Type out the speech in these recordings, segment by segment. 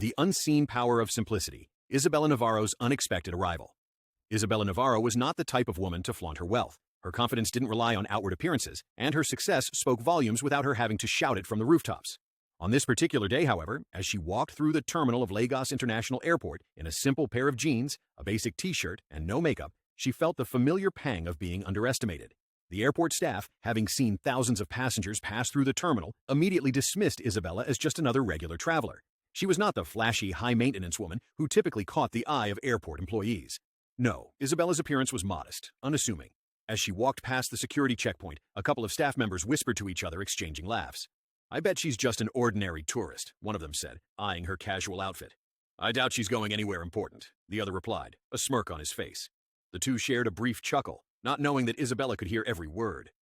The unseen power of simplicity. Isabella Navarro's unexpected arrival. Isabella Navarro was not the type of woman to flaunt her wealth. Her confidence didn't rely on outward appearances, and her success spoke volumes without her having to shout it from the rooftops. On this particular day, however, as she walked through the terminal of Lagos International Airport in a simple pair of jeans, a basic t-shirt, and no makeup, she felt the familiar pang of being underestimated. The airport staff, having seen thousands of passengers pass through the terminal, immediately dismissed Isabella as just another regular traveler. She was not the flashy, high-maintenance woman who typically caught the eye of airport employees. No, Isabella's appearance was modest, unassuming. As she walked past the security checkpoint, a couple of staff members whispered to each other, exchanging laughs. "I bet she's just an ordinary tourist," one of them said, eyeing her casual outfit. "I doubt she's going anywhere important," the other replied, a smirk on his face. The two shared a brief chuckle, not knowing that Isabella could hear every word.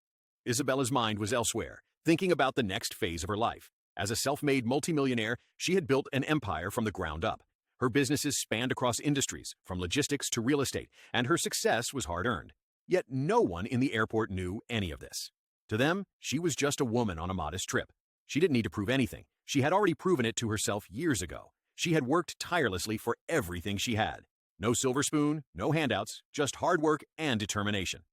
Isabella's mind was elsewhere, thinking about the next phase of her life. As a self-made multimillionaire, she had built an empire from the ground up. Her businesses spanned across industries, from logistics to real estate, and her success was hard-earned. Yet no one in the airport knew any of this. To them, she was just a woman on a modest trip. She didn't need to prove anything. She had already proven it to herself years ago. She had worked tirelessly for everything she had. No silver spoon, no handouts, just hard work and determination.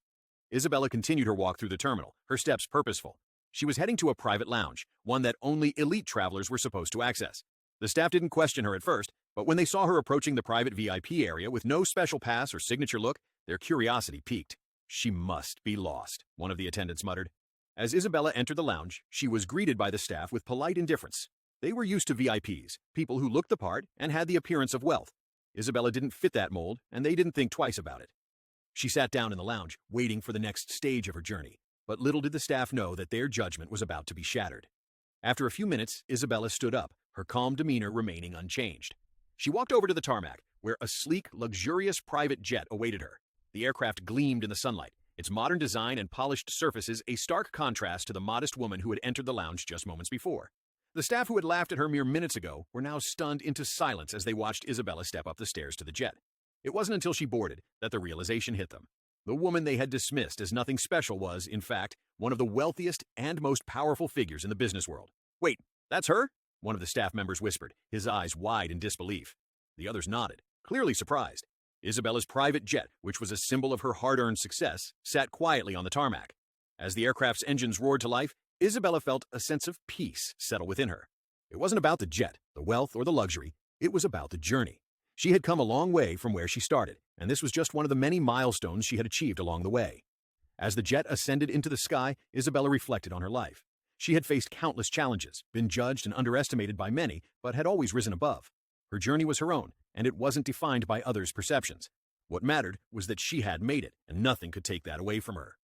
Isabella continued her walk through the terminal, her steps purposeful. She was heading to a private lounge, one that only elite travelers were supposed to access. The staff didn't question her at first, but when they saw her approaching the private VIP area with no special pass or signature look, their curiosity piqued. "She must be lost," one of the attendants muttered. As Isabella entered the lounge, she was greeted by the staff with polite indifference. They were used to VIPs, people who looked the part and had the appearance of wealth. Isabella didn't fit that mold, and they didn't think twice about it. She sat down in the lounge, waiting for the next stage of her journey. But little did the staff know that their judgment was about to be shattered. After a few minutes, Isabella stood up, her calm demeanor remaining unchanged. She walked over to the tarmac, where a sleek, luxurious private jet awaited her. The aircraft gleamed in the sunlight, its modern design and polished surfaces a stark contrast to the modest woman who had entered the lounge just moments before. The staff who had laughed at her mere minutes ago were now stunned into silence as they watched Isabella step up the stairs to the jet. It wasn't until she boarded that the realization hit them. The woman they had dismissed as nothing special was, in fact, one of the wealthiest and most powerful figures in the business world. "Wait, that's her?" one of the staff members whispered, his eyes wide in disbelief. The others nodded, clearly surprised. Isabella's private jet, which was a symbol of her hard-earned success, sat quietly on the tarmac. As the aircraft's engines roared to life, Isabella felt a sense of peace settle within her. It wasn't about the jet, the wealth, or the luxury. It was about the journey. She had come a long way from where she started, and this was just one of the many milestones she had achieved along the way. As the jet ascended into the sky, Isabella reflected on her life. She had faced countless challenges, been judged and underestimated by many, but had always risen above. Her journey was her own, and it wasn't defined by others' perceptions. What mattered was that she had made it, and nothing could take that away from her.